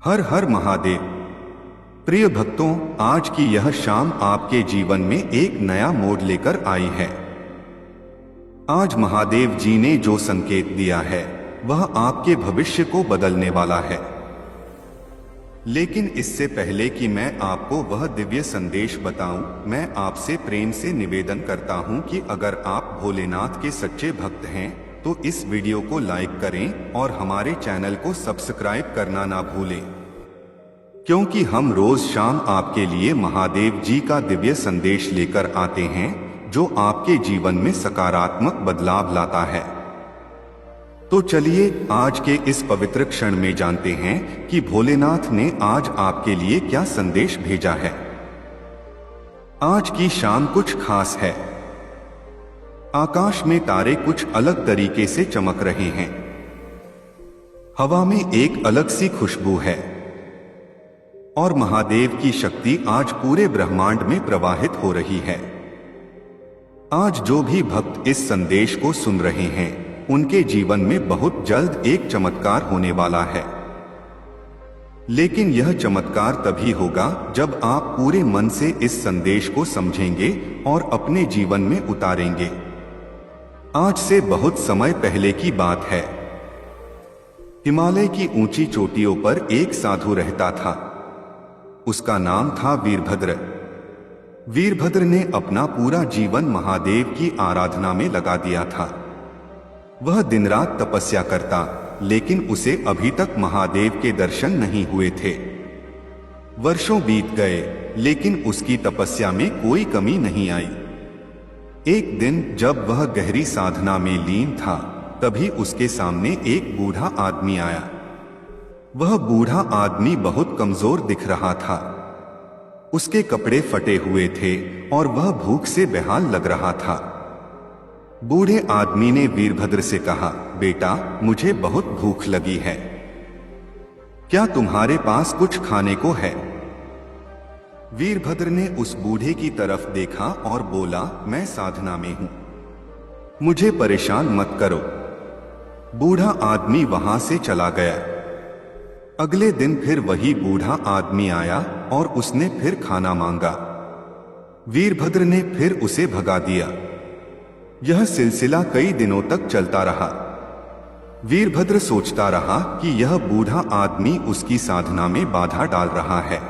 हर हर महादेव। प्रिय भक्तों, आज की यह शाम आपके जीवन में एक नया मोड़ लेकर आई है। आज महादेव जी ने जो संकेत दिया है वह आपके भविष्य को बदलने वाला है। लेकिन इससे पहले कि मैं आपको वह दिव्य संदेश बताऊं, मैं आपसे प्रेम से निवेदन करता हूं कि अगर आप भोलेनाथ के सच्चे भक्त हैं तो इस वीडियो को लाइक करें और हमारे चैनल को सब्सक्राइब करना ना भूलें, क्योंकि हम रोज शाम आपके लिए महादेव जी का दिव्य संदेश लेकर आते हैं जो आपके जीवन में सकारात्मक बदलाव लाता है। तो चलिए आज के इस पवित्र क्षण में जानते हैं कि भोलेनाथ ने आज आपके लिए क्या संदेश भेजा है। आज की शाम कुछ खास है। आकाश में तारे कुछ अलग तरीके से चमक रहे हैं। हवा में एक अलग सी खुशबू है और महादेव की शक्ति आज पूरे ब्रह्मांड में प्रवाहित हो रही है। आज जो भी भक्त इस संदेश को सुन रहे हैं उनके जीवन में बहुत जल्द एक चमत्कार होने वाला है। लेकिन यह चमत्कार तभी होगा जब आप पूरे मन से इस संदेश को समझेंगे और अपने जीवन में उतारेंगे। आज से बहुत समय पहले की बात है। हिमालय की ऊंची चोटियों पर एक साधु रहता था। उसका नाम था वीरभद्र। वीरभद्र ने अपना पूरा जीवन महादेव की आराधना में लगा दिया था। वह दिन रात तपस्या करता, लेकिन उसे अभी तक महादेव के दर्शन नहीं हुए थे। वर्षों बीत गए, लेकिन उसकी तपस्या में कोई कमी नहीं आई। एक दिन जब वह गहरी साधना में लीन था, तभी उसके सामने एक बूढ़ा आदमी आया। वह बूढ़ा आदमी बहुत कमजोर दिख रहा था। उसके कपड़े फटे हुए थे और वह भूख से बेहाल लग रहा था। बूढ़े आदमी ने वीरभद्र से कहा, बेटा, मुझे बहुत भूख लगी है। क्या तुम्हारे पास कुछ खाने को है? वीरभद्र ने उस बूढ़े की तरफ देखा और बोला, मैं साधना में हूं, मुझे परेशान मत करो। बूढ़ा आदमी वहां से चला गया। अगले दिन फिर वही बूढ़ा आदमी आया और उसने फिर खाना मांगा। वीरभद्र ने फिर उसे भगा दिया। यह सिलसिला कई दिनों तक चलता रहा। वीरभद्र सोचता रहा कि यह बूढ़ा आदमी उसकी साधना में बाधा डाल रहा है।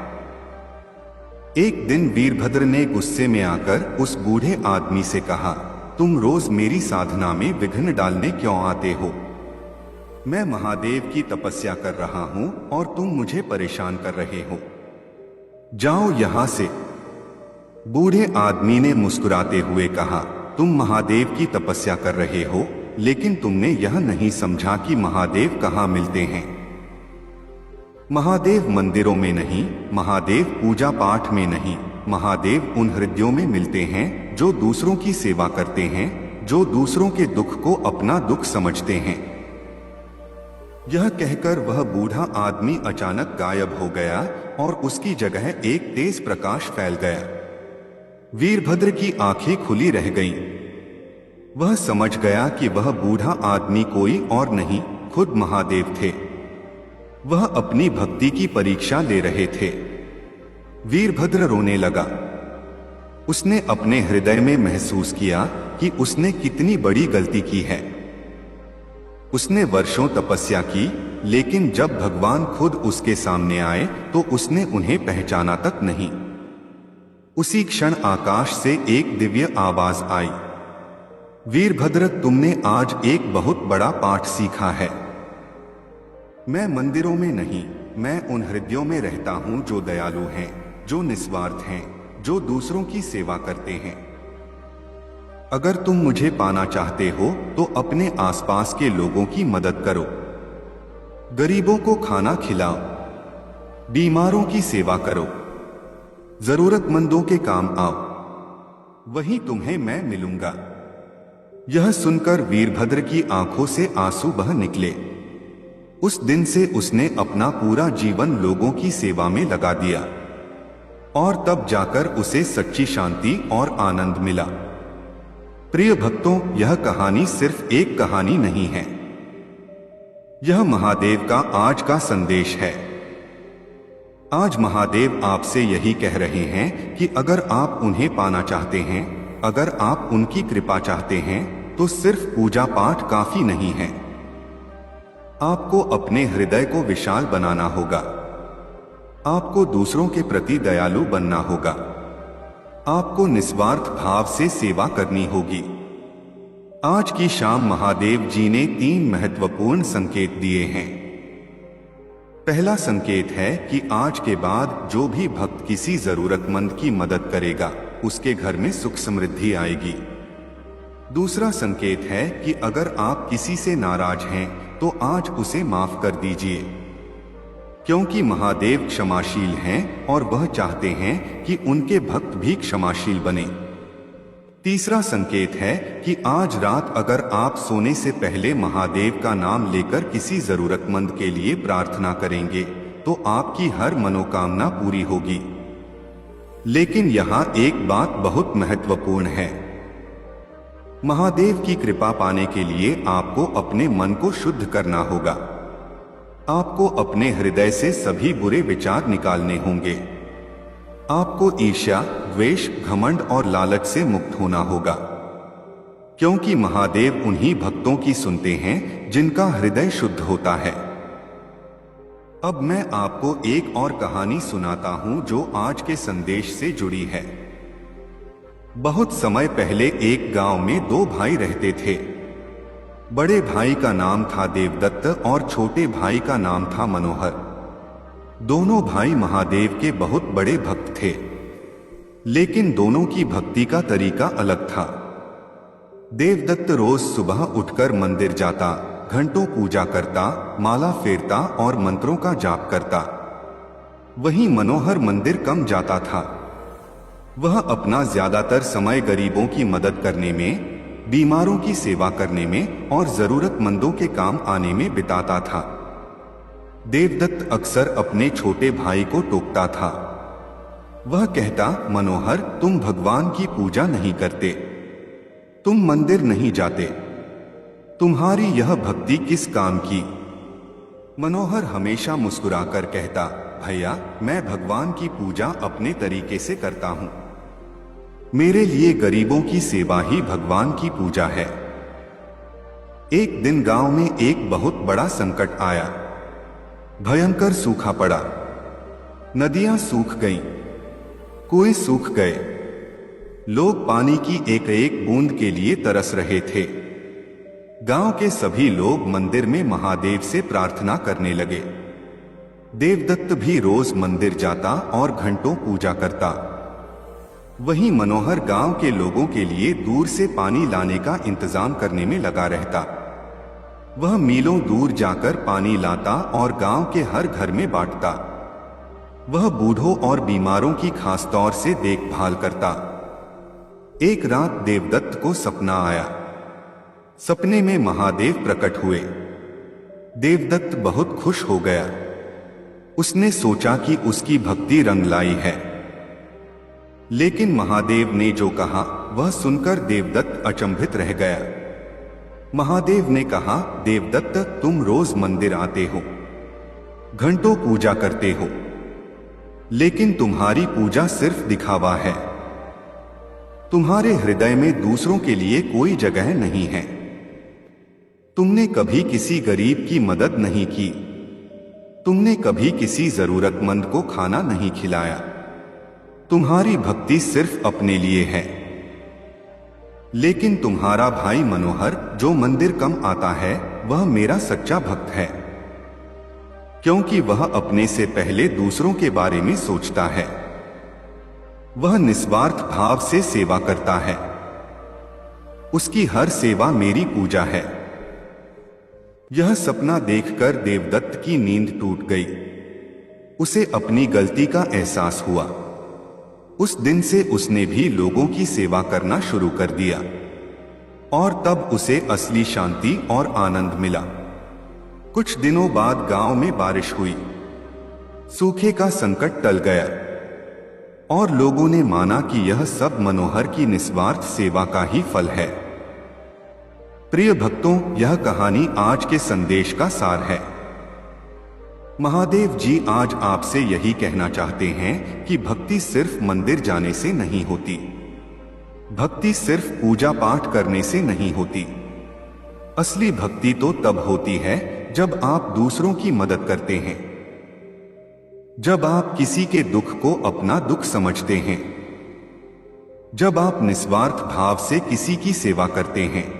एक दिन वीरभद्र ने गुस्से में आकर उस बूढ़े आदमी से कहा, तुम रोज मेरी साधना में विघ्न डालने क्यों आते हो? मैं महादेव की तपस्या कर रहा हूं और तुम मुझे परेशान कर रहे हो। जाओ यहां से। बूढ़े आदमी ने मुस्कुराते हुए कहा, तुम महादेव की तपस्या कर रहे हो, लेकिन तुमने यह नहीं समझा कि महादेव कहाँ मिलते हैं। महादेव मंदिरों में नहीं, महादेव पूजा पाठ में नहीं, महादेव उन हृदयों में मिलते हैं जो दूसरों की सेवा करते हैं, जो दूसरों के दुख को अपना दुख समझते हैं। यह कहकर वह बूढ़ा आदमी अचानक गायब हो गया और उसकी जगह एक तेज प्रकाश फैल गया। वीरभद्र की आंखें खुली रह गईं। वह समझ गया कि वह बूढ़ा आदमी कोई और नहीं, खुद महादेव थे। वह अपनी भक्ति की परीक्षा ले रहे थे। वीरभद्र रोने लगा। उसने अपने हृदय में महसूस किया कि उसने कितनी बड़ी गलती की है। उसने वर्षों तपस्या की, लेकिन जब भगवान खुद उसके सामने आए तो उसने उन्हें पहचाना तक नहीं। उसी क्षण आकाश से एक दिव्य आवाज आई, वीरभद्र, तुमने आज एक बहुत बड़ा पाठ सीखा है। मैं मंदिरों में नहीं, मैं उन हृदयों में रहता हूं जो दयालु हैं, जो निस्वार्थ हैं, जो दूसरों की सेवा करते हैं। अगर तुम मुझे पाना चाहते हो तो अपने आसपास के लोगों की मदद करो। गरीबों को खाना खिलाओ, बीमारों की सेवा करो, जरूरतमंदों के काम आओ, वहीं तुम्हें मैं मिलूंगा। यह सुनकर वीरभद्र की आंखों से आंसू बह निकले। उस दिन से उसने अपना पूरा जीवन लोगों की सेवा में लगा दिया और तब जाकर उसे सच्ची शांति और आनंद मिला। प्रिय भक्तों, यह कहानी सिर्फ एक कहानी नहीं है, यह महादेव का आज का संदेश है। आज महादेव आपसे यही कह रहे हैं कि अगर आप उन्हें पाना चाहते हैं, अगर आप उनकी कृपा चाहते हैं, तो सिर्फ पूजा पाठ काफी नहीं है। आपको अपने हृदय को विशाल बनाना होगा। आपको दूसरों के प्रति दयालु बनना होगा। आपको निस्वार्थ भाव से सेवा करनी होगी। आज की शाम महादेव जी ने 3 महत्वपूर्ण संकेत दिए हैं। पहला संकेत है कि आज के बाद जो भी भक्त किसी जरूरतमंद की मदद करेगा, उसके घर में सुख समृद्धि आएगी। दूसरा संकेत है कि अगर आप किसी से नाराज हैं, तो आज उसे माफ कर दीजिए, क्योंकि महादेव क्षमाशील हैं और वह चाहते हैं कि उनके भक्त भी क्षमाशील बने। तीसरा संकेत है कि आज रात अगर आप सोने से पहले महादेव का नाम लेकर किसी जरूरतमंद के लिए प्रार्थना करेंगे, तो आपकी हर मनोकामना पूरी होगी। लेकिन यहाँ एक बात बहुत महत्वपूर्ण है। महादेव की कृपा पाने के लिए आपको अपने मन को शुद्ध करना होगा। आपको अपने हृदय से सभी बुरे विचार निकालने होंगे। आपको ईर्ष्या, द्वेष, घमंड और लालच से मुक्त होना होगा, क्योंकि महादेव उन्हीं भक्तों की सुनते हैं जिनका हृदय शुद्ध होता है। अब मैं आपको एक और कहानी सुनाता हूं जो आज के संदेश से जुड़ी है। बहुत समय पहले एक गांव में 2 भाई रहते थे। बड़े भाई का नाम था देवदत्त और छोटे भाई का नाम था मनोहर। दोनों भाई महादेव के बहुत बड़े भक्त थे, लेकिन दोनों की भक्ति का तरीका अलग था। देवदत्त रोज सुबह उठकर मंदिर जाता, घंटों पूजा करता, माला फेरता और मंत्रों का जाप करता। वहीं मनोहर मंदिर कम जाता था। वह अपना ज्यादातर समय गरीबों की मदद करने में, बीमारों की सेवा करने में और जरूरतमंदों के काम आने में बिताता था। देवदत्त अक्सर अपने छोटे भाई को टोकता था। वह कहता, मनोहर, तुम भगवान की पूजा नहीं करते, तुम मंदिर नहीं जाते, तुम्हारी यह भक्ति किस काम की? मनोहर हमेशा मुस्कुराकर कहता, भैया, मैं भगवान की पूजा अपने तरीके से करता हूं। मेरे लिए गरीबों की सेवा ही भगवान की पूजा है। एक दिन गांव में एक बहुत बड़ा संकट आया। भयंकर सूखा पड़ा। नदियां सूख गईं, कुएं सूख गए। लोग पानी की एक एक बूंद के लिए तरस रहे थे। गांव के सभी लोग मंदिर में महादेव से प्रार्थना करने लगे। देवदत्त भी रोज मंदिर जाता और घंटों पूजा करता। वहीं मनोहर गांव के लोगों के लिए दूर से पानी लाने का इंतजाम करने में लगा रहता। वह मीलों दूर जाकर पानी लाता और गांव के हर घर में बांटता। वह बूढ़ों और बीमारों की खास तौर से देखभाल करता। एक रात देवदत्त को सपना आया। सपने में महादेव प्रकट हुए। देवदत्त बहुत खुश हो गया। उसने सोचा कि उसकी भक्ति रंग लाई है। लेकिन महादेव ने जो कहा, वह सुनकर देवदत्त अचंभित रह गया। महादेव ने कहा, देवदत्त, तुम रोज मंदिर आते हो, घंटों पूजा करते हो, लेकिन तुम्हारी पूजा सिर्फ दिखावा है। तुम्हारे हृदय में दूसरों के लिए कोई जगह नहीं है। तुमने कभी किसी गरीब की मदद नहीं की। तुमने कभी किसी जरूरतमंद को खाना नहीं खिलाया। तुम्हारी भक्ति सिर्फ अपने लिए है। लेकिन तुम्हारा भाई मनोहर, जो मंदिर कम आता है, वह मेरा सच्चा भक्त है, क्योंकि वह अपने से पहले दूसरों के बारे में सोचता है। वह निस्वार्थ भाव से सेवा करता है। उसकी हर सेवा मेरी पूजा है। यह सपना देखकर देवदत्त की नींद टूट गई। उसे अपनी गलती का एहसास हुआ। उस दिन से उसने भी लोगों की सेवा करना शुरू कर दिया और तब उसे असली शांति और आनंद मिला। कुछ दिनों बाद गांव में बारिश हुई। सूखे का संकट टल गया और लोगों ने माना कि यह सब मनोहर की निस्वार्थ सेवा का ही फल है। प्रिय भक्तों, यह कहानी आज के संदेश का सार है। महादेव जी आज आपसे यही कहना चाहते हैं कि भक्ति सिर्फ मंदिर जाने से नहीं होती, भक्ति सिर्फ पूजा पाठ करने से नहीं होती। असली भक्ति तो तब होती है जब आप दूसरों की मदद करते हैं, जब आप किसी के दुख को अपना दुख समझते हैं, जब आप निस्वार्थ भाव से किसी की सेवा करते हैं।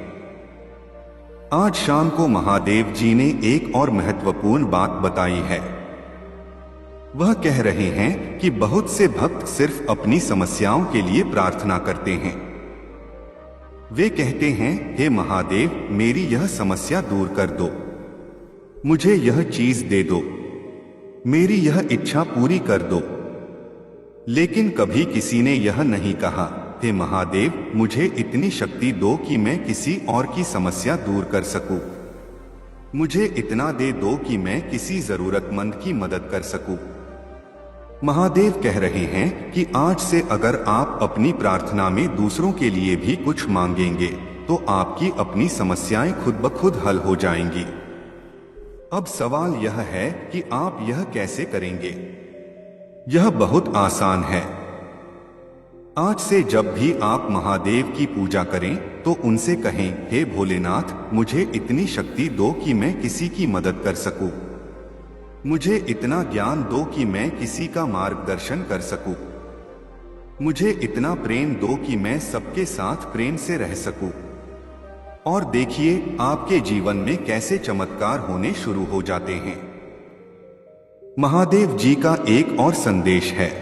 आज शाम को महादेव जी ने एक और महत्वपूर्ण बात बताई है। वह कह रहे हैं कि बहुत से भक्त सिर्फ अपनी समस्याओं के लिए प्रार्थना करते हैं। वे कहते हैं, हे महादेव, मेरी यह समस्या दूर कर दो, मुझे यह चीज दे दो, मेरी यह इच्छा पूरी कर दो। लेकिन कभी किसी ने यह नहीं कहा, हे महादेव, मुझे इतनी शक्ति दो कि मैं किसी और की समस्या दूर कर सकूं, मुझे इतना दे दो कि मैं किसी जरूरतमंद की मदद कर सकूं। महादेव कह रहे हैं कि आज से अगर आप अपनी प्रार्थना में दूसरों के लिए भी कुछ मांगेंगे तो आपकी अपनी समस्याएं खुद ब खुद हल हो जाएंगी। अब सवाल यह है कि आप यह कैसे करेंगे। यह बहुत आसान है। आज से जब भी आप महादेव की पूजा करें तो उनसे कहें, हे भोलेनाथ, मुझे इतनी शक्ति दो कि मैं किसी की मदद कर सकूं, मुझे इतना ज्ञान दो कि मैं किसी का मार्गदर्शन कर सकूं, मुझे इतना प्रेम दो कि मैं सबके साथ प्रेम से रह सकूं। और देखिए आपके जीवन में कैसे चमत्कार होने शुरू हो जाते हैं। महादेव जी का एक और संदेश है।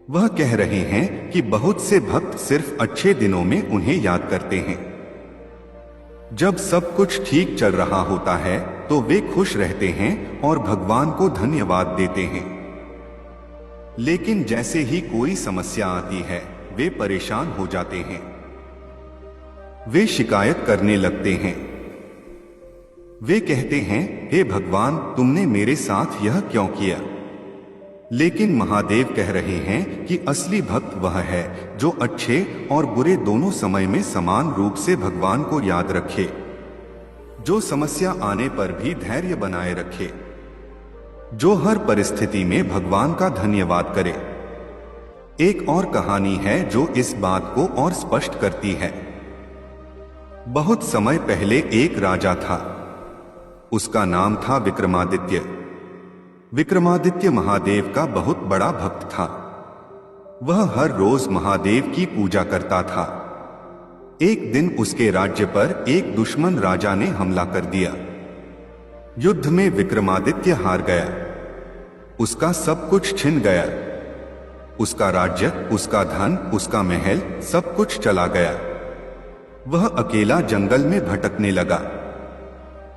वह कह रहे हैं कि बहुत से भक्त सिर्फ अच्छे दिनों में उन्हें याद करते हैं। जब सब कुछ ठीक चल रहा होता है तो वे खुश रहते हैं और भगवान को धन्यवाद देते हैं। लेकिन जैसे ही कोई समस्या आती है वे परेशान हो जाते हैं, वे शिकायत करने लगते हैं। वे कहते हैं, हे भगवान, तुमने मेरे साथ यह क्यों किया। लेकिन महादेव कह रहे हैं कि असली भक्त वह है जो अच्छे और बुरे दोनों समय में समान रूप से भगवान को याद रखे, जो समस्या आने पर भी धैर्य बनाए रखे, जो हर परिस्थिति में भगवान का धन्यवाद करे। एक और कहानी है जो इस बात को और स्पष्ट करती है। बहुत समय पहले एक राजा था। उसका नाम था विक्रमादित्य। विक्रमादित्य महादेव का बहुत बड़ा भक्त था। वह हर रोज महादेव की पूजा करता था। एक दिन उसके राज्य पर एक दुश्मन राजा ने हमला कर दिया। युद्ध में विक्रमादित्य हार गया। उसका सब कुछ छिन गया। उसका राज्य, उसका धन, उसका महल, सब कुछ चला गया। वह अकेला जंगल में भटकने लगा।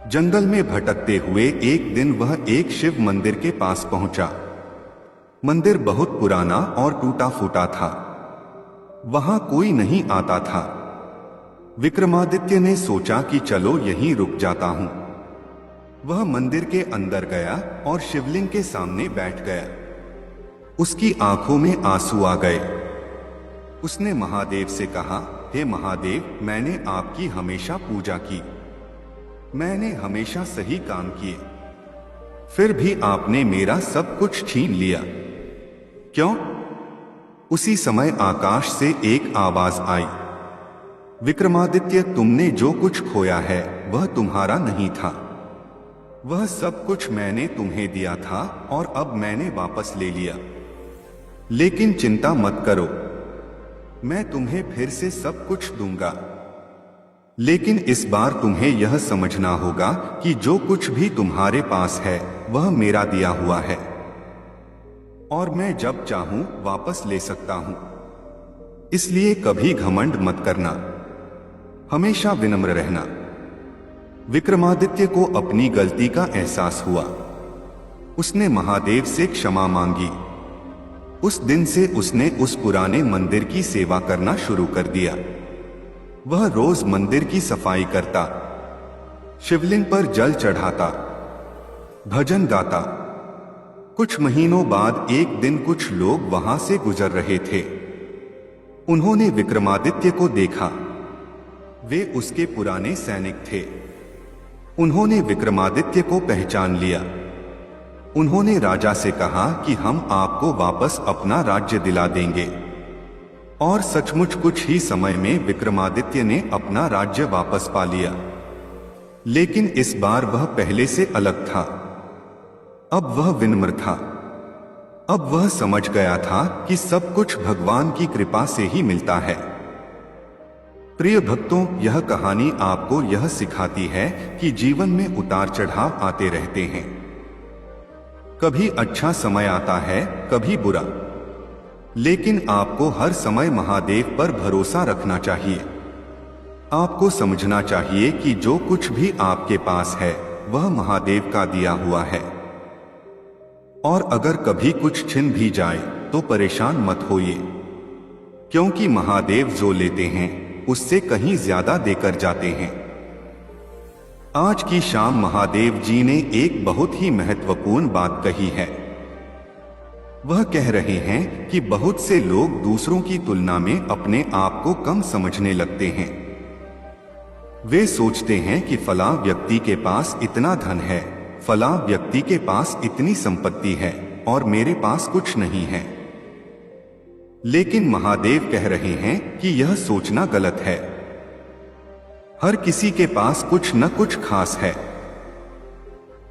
जंगल में भटकते हुए एक दिन वह एक शिव मंदिर के पास पहुंचा। मंदिर बहुत पुराना और टूटा फूटा था। वहां कोई नहीं आता था। विक्रमादित्य ने सोचा कि चलो यहीं रुक जाता हूं। वह मंदिर के अंदर गया और शिवलिंग के सामने बैठ गया। उसकी आंखों में आंसू आ गए। उसने महादेव से कहा, हे महादेव, मैंने आपकी हमेशा पूजा की, मैंने हमेशा सही काम किए, फिर भी आपने मेरा सब कुछ छीन लिया। क्यों? उसी समय आकाश से एक आवाज आई, विक्रमादित्य, तुमने जो कुछ खोया है वह तुम्हारा नहीं था। वह सब कुछ मैंने तुम्हें दिया था और अब मैंने वापस ले लिया। लेकिन चिंता मत करो, मैं तुम्हें फिर से सब कुछ दूंगा। लेकिन इस बार तुम्हें यह समझना होगा कि जो कुछ भी तुम्हारे पास है वह मेरा दिया हुआ है और मैं जब चाहूं वापस ले सकता हूं। इसलिए कभी घमंड मत करना, हमेशा विनम्र रहना। विक्रमादित्य को अपनी गलती का एहसास हुआ। उसने महादेव से क्षमा मांगी। उस दिन से उसने उस पुराने मंदिर की सेवा करना शुरू कर दिया। वह रोज मंदिर की सफाई करता, शिवलिंग पर जल चढ़ाता, भजन गाता। कुछ महीनों बाद एक दिन कुछ लोग वहां से गुजर रहे थे। उन्होंने विक्रमादित्य को देखा। वे उसके पुराने सैनिक थे। उन्होंने विक्रमादित्य को पहचान लिया। उन्होंने राजा से कहा कि हम आपको वापस अपना राज्य दिला देंगे। और सचमुच कुछ ही समय में विक्रमादित्य ने अपना राज्य वापस पा लिया। लेकिन इस बार वह पहले से अलग था। अब वह विनम्र था। अब वह समझ गया था कि सब कुछ भगवान की कृपा से ही मिलता है। प्रिय भक्तों, यह कहानी आपको यह सिखाती है कि जीवन में उतार चढ़ाव आते रहते हैं। कभी अच्छा समय आता है, कभी बुरा, लेकिन आपको हर समय महादेव पर भरोसा रखना चाहिए। आपको समझना चाहिए कि जो कुछ भी आपके पास है वह महादेव का दिया हुआ है। और अगर कभी कुछ छिन भी जाए तो परेशान मत होइए, क्योंकि महादेव जो लेते हैं उससे कहीं ज्यादा देकर जाते हैं। आज की शाम महादेव जी ने एक बहुत ही महत्वपूर्ण बात कही है। वह कह रहे हैं कि बहुत से लोग दूसरों की तुलना में अपने आप को कम समझने लगते हैं। वे सोचते हैं कि फलां व्यक्ति के पास इतना धन है, फलां व्यक्ति के पास इतनी संपत्ति है और मेरे पास कुछ नहीं है। लेकिन महादेव कह रहे हैं कि यह सोचना गलत है। हर किसी के पास कुछ न कुछ खास है।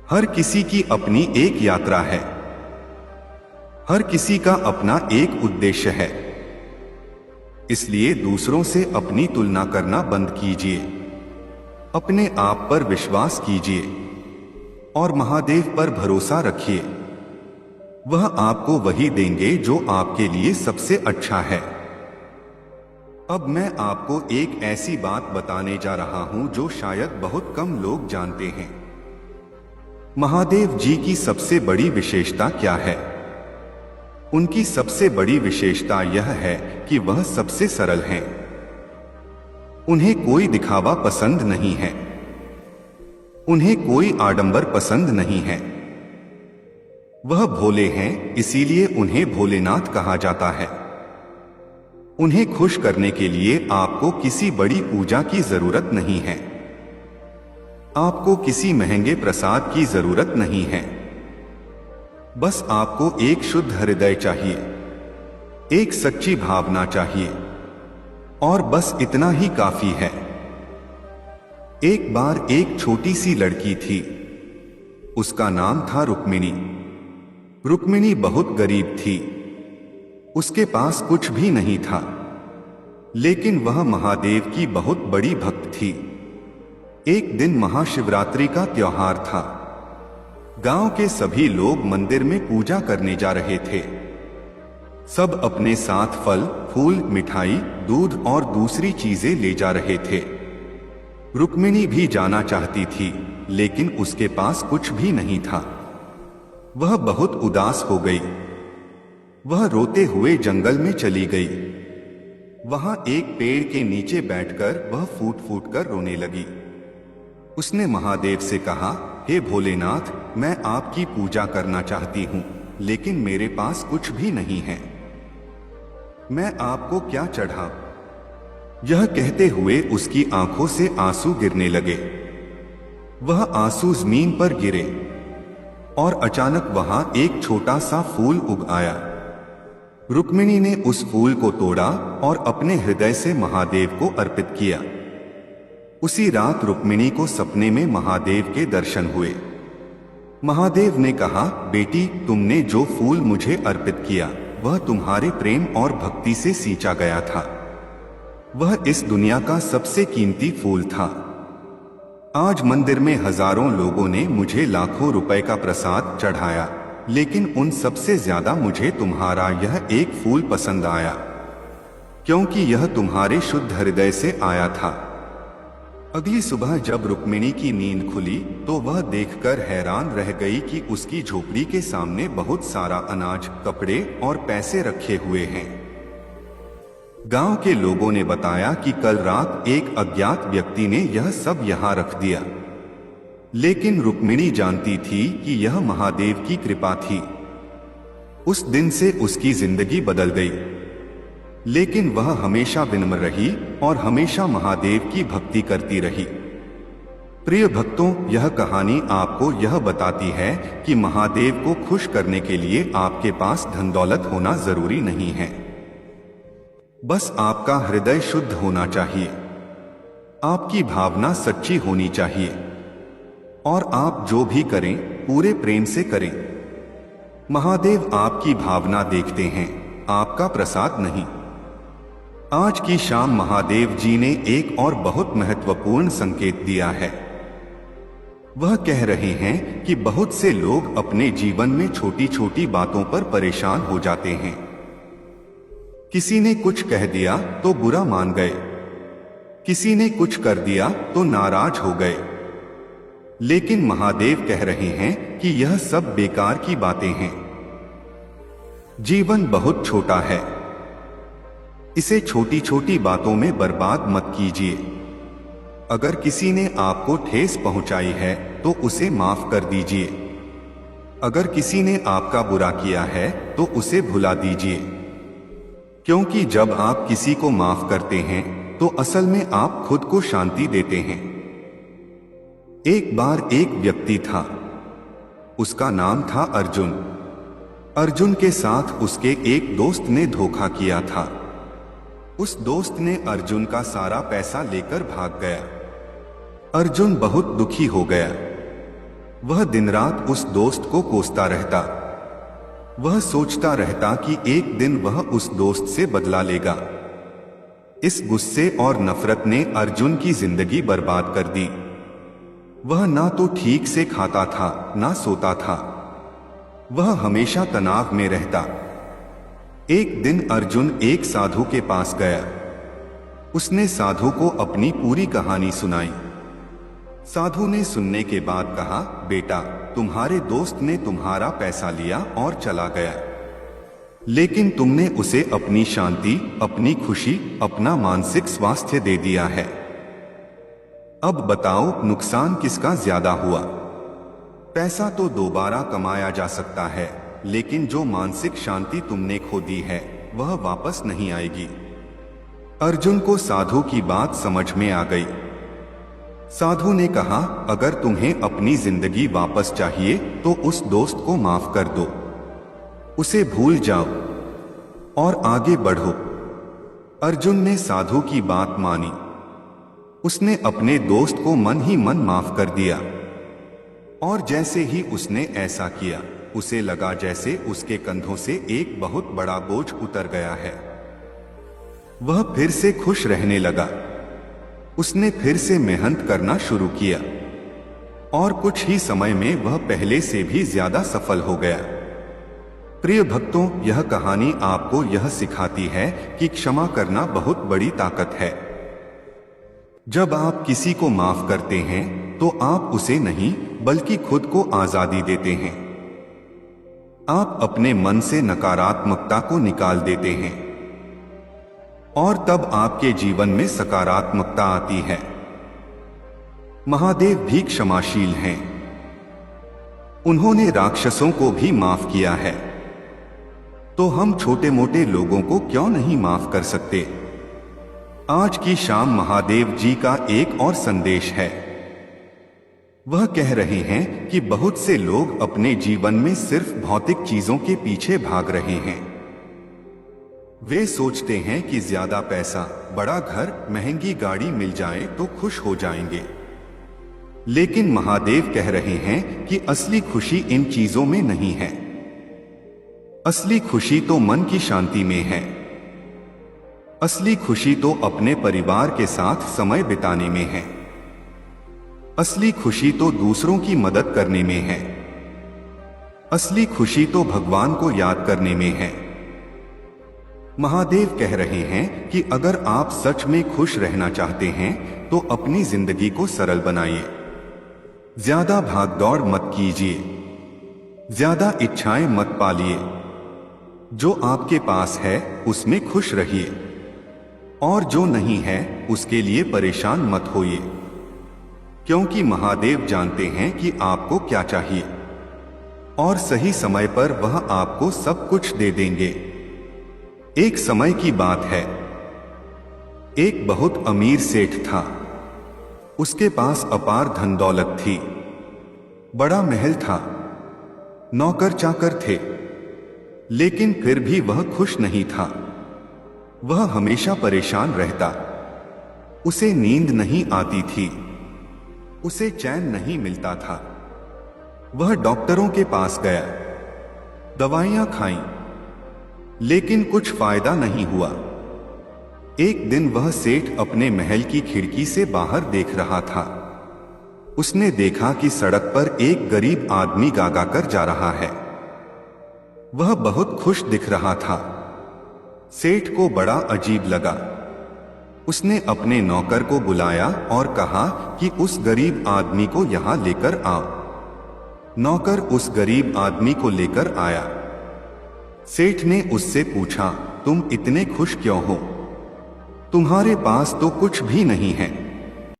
हर किसी की अपनी एक यात्रा है। हर किसी का अपना एक उद्देश्य है। इसलिए दूसरों से अपनी तुलना करना बंद कीजिए। अपने आप पर विश्वास कीजिए और महादेव पर भरोसा रखिए। वह आपको वही देंगे जो आपके लिए सबसे अच्छा है। अब मैं आपको एक ऐसी बात बताने जा रहा हूं जो शायद बहुत कम लोग जानते हैं। महादेव जी की सबसे बड़ी विशेषता क्या है? उनकी सबसे बड़ी विशेषता यह है कि वह सबसे सरल हैं। उन्हें कोई दिखावा पसंद नहीं है। उन्हें कोई आडंबर पसंद नहीं है। वह भोले हैं, इसीलिए उन्हें भोलेनाथ कहा जाता है। उन्हें खुश करने के लिए आपको किसी बड़ी पूजा की जरूरत नहीं है। आपको किसी महंगे प्रसाद की जरूरत नहीं है। बस आपको एक शुद्ध हृदय चाहिए, एक सच्ची भावना चाहिए, और बस इतना ही काफी है। एक बार एक छोटी सी लड़की थी। उसका नाम था रुक्मिणी। रुक्मिणी बहुत गरीब थी। उसके पास कुछ भी नहीं था, लेकिन वह महादेव की बहुत बड़ी भक्त थी। एक दिन महाशिवरात्रि का त्योहार था। गांव के सभी लोग मंदिर में पूजा करने जा रहे थे। सब अपने साथ फल, फूल, मिठाई, दूध और दूसरी चीजें ले जा रहे थे। रुक्मिणी भी जाना चाहती थी, लेकिन उसके पास कुछ भी नहीं था। वह बहुत उदास हो गई। वह रोते हुए जंगल में चली गई। वहां एक पेड़ के नीचे बैठकर वह फूट फूट कर रोने लगी। उसने महादेव से कहा, हे भोलेनाथ, मैं आपकी पूजा करना चाहती हूं, लेकिन मेरे पास कुछ भी नहीं है। मैं आपको क्या चढ़ाऊं? यह कहते हुए उसकी आंखों से आंसू गिरने लगे। वह आंसू जमीन पर गिरे और अचानक वहां एक छोटा सा फूल उग आया। रुक्मिणी ने उस फूल को तोड़ा और अपने हृदय से महादेव को अर्पित किया। उसी रात रुक्मिणी को सपने में महादेव के दर्शन हुए। महादेव ने कहा, बेटी, तुमने जो फूल मुझे अर्पित किया वह तुम्हारे प्रेम और भक्ति से सींचा गया था। वह इस दुनिया का सबसे कीमती फूल था। आज मंदिर में हजारों लोगों ने मुझे लाखों रुपए का प्रसाद चढ़ाया, लेकिन उन सबसे ज्यादा मुझे तुम्हारा यह एक फूल पसंद आया, क्योंकि यह तुम्हारे शुद्ध हृदय से आया था। अगली सुबह जब रुक्मिणी की नींद खुली तो वह देखकर हैरान रह गई कि उसकी झोपड़ी के सामने बहुत सारा अनाज, कपड़े और पैसे रखे हुए हैं। गांव के लोगों ने बताया कि कल रात एक अज्ञात व्यक्ति ने यह सब यहाँ रख दिया, लेकिन रुक्मिणी जानती थी कि यह महादेव की कृपा थी। उस दिन से उसकी जिंदगी बदल गई, लेकिन वह हमेशा विनम्र रही और हमेशा महादेव की भक्ति करती रही। प्रिय भक्तों, यह कहानी आपको यह बताती है कि महादेव को खुश करने के लिए आपके पास धन दौलत होना जरूरी नहीं है। बस आपका हृदय शुद्ध होना चाहिए, आपकी भावना सच्ची होनी चाहिए और आप जो भी करें पूरे प्रेम से करें। महादेव आपकी भावना देखते हैं, आपका प्रसाद नहीं। आज की शाम महादेव जी ने एक और बहुत महत्वपूर्ण संकेत दिया है। वह कह रहे हैं कि बहुत से लोग अपने जीवन में छोटी छोटी बातों पर परेशान हो जाते हैं। किसी ने कुछ कह दिया तो बुरा मान गए, किसी ने कुछ कर दिया तो नाराज हो गए। लेकिन महादेव कह रहे हैं कि यह सब बेकार की बातें हैं। जीवन बहुत छोटा है, इसे छोटी छोटी बातों में बर्बाद मत कीजिए। अगर किसी ने आपको ठेस पहुंचाई है तो उसे माफ कर दीजिए। अगर किसी ने आपका बुरा किया है तो उसे भुला दीजिए, क्योंकि जब आप किसी को माफ करते हैं तो असल में आप खुद को शांति देते हैं। एक बार एक व्यक्ति था, उसका नाम था अर्जुन। अर्जुन के साथ उसके एक दोस्त ने धोखा किया था। उस दोस्त ने अर्जुन का सारा पैसा लेकर भाग गया। अर्जुन बहुत दुखी हो गया। वह दिन रात उस दोस्त को कोसता रहता। वह सोचता रहता कि एक दिन वह उस दोस्त से बदला लेगा। इस गुस्से और नफरत ने अर्जुन की जिंदगी बर्बाद कर दी। वह ना तो ठीक से खाता था, ना सोता था। वह हमेशा तनाव में रहता। एक दिन अर्जुन एक साधु के पास गया। उसने साधु को अपनी पूरी कहानी सुनाई। साधु ने सुनने के बाद कहा, बेटा, तुम्हारे दोस्त ने तुम्हारा पैसा लिया और चला गया, लेकिन तुमने उसे अपनी शांति, अपनी खुशी, अपना मानसिक स्वास्थ्य दे दिया है। अब बताओ नुकसान किसका ज्यादा हुआ? पैसा तो दोबारा कमाया जा सकता है, लेकिन जो मानसिक शांति तुमने खो दी है वह वापस नहीं आएगी। अर्जुन को साधु की बात समझ में आ गई। साधु ने कहा, अगर तुम्हें अपनी जिंदगी वापस चाहिए तो उस दोस्त को माफ कर दो, उसे भूल जाओ और आगे बढ़ो। अर्जुन ने साधु की बात मानी। उसने अपने दोस्त को मन ही मन माफ कर दिया और जैसे ही उसने ऐसा किया, उसे लगा जैसे उसके कंधों से एक बहुत बड़ा बोझ उतर गया है। वह फिर से खुश रहने लगा। उसने फिर से मेहनत करना शुरू किया और कुछ ही समय में वह पहले से भी ज्यादा सफल हो गया। प्रिय भक्तों, यह कहानी आपको यह सिखाती है कि क्षमा करना बहुत बड़ी ताकत है। जब आप किसी को माफ करते हैं तो आप उसे नहीं बल्कि खुद को आजादी देते हैं। आप अपने मन से नकारात्मकता को निकाल देते हैं और तब आपके जीवन में सकारात्मकता आती है। महादेव भी क्षमाशील हैं। उन्होंने राक्षसों को भी माफ किया है, तो हम छोटे मोटे लोगों को क्यों नहीं माफ कर सकते? आज की शाम महादेव जी का एक और संदेश है। वह कह रहे हैं कि बहुत से लोग अपने जीवन में सिर्फ भौतिक चीजों के पीछे भाग रहे हैं। वे सोचते हैं कि ज्यादा पैसा, बड़ा घर, महंगी गाड़ी मिल जाए तो खुश हो जाएंगे। लेकिन महादेव कह रहे हैं कि असली खुशी इन चीजों में नहीं है। असली खुशी तो मन की शांति में है। असली खुशी तो अपने परिवार के साथ समय बिताने में है। असली खुशी तो दूसरों की मदद करने में है। असली खुशी तो भगवान को याद करने में है। महादेव कह रहे हैं कि अगर आप सच में खुश रहना चाहते हैं तो अपनी जिंदगी को सरल बनाइए। ज्यादा भागदौड़ मत कीजिए, ज्यादा इच्छाएं मत पालिए। जो आपके पास है उसमें खुश रहिए और जो नहीं है उसके लिए परेशान मत होइए, क्योंकि महादेव जानते हैं कि आपको क्या चाहिए और सही समय पर वह आपको सब कुछ दे देंगे। एक समय की बात है, एक बहुत अमीर सेठ था। उसके पास अपार धन दौलत थी, बड़ा महल था, नौकर चाकर थे, लेकिन फिर भी वह खुश नहीं था। वह हमेशा परेशान रहता। उसे नींद नहीं आती थी, उसे चैन नहीं मिलता था। वह डॉक्टरों के पास गया, दवाइयां खाईं, लेकिन कुछ फायदा नहीं हुआ। एक दिन वह सेठ अपने महल की खिड़की से बाहर देख रहा था। उसने देखा कि सड़क पर एक गरीब आदमी गागा कर जा रहा है। वह बहुत खुश दिख रहा था। सेठ को बड़ा अजीब लगा। उसने अपने नौकर को बुलाया और कहा कि उस गरीब आदमी को यहां लेकर आओ। नौकर उस गरीब आदमी को लेकर आया। सेठ ने उससे पूछा, तुम इतने खुश क्यों हो? तुम्हारे पास तो कुछ भी नहीं है।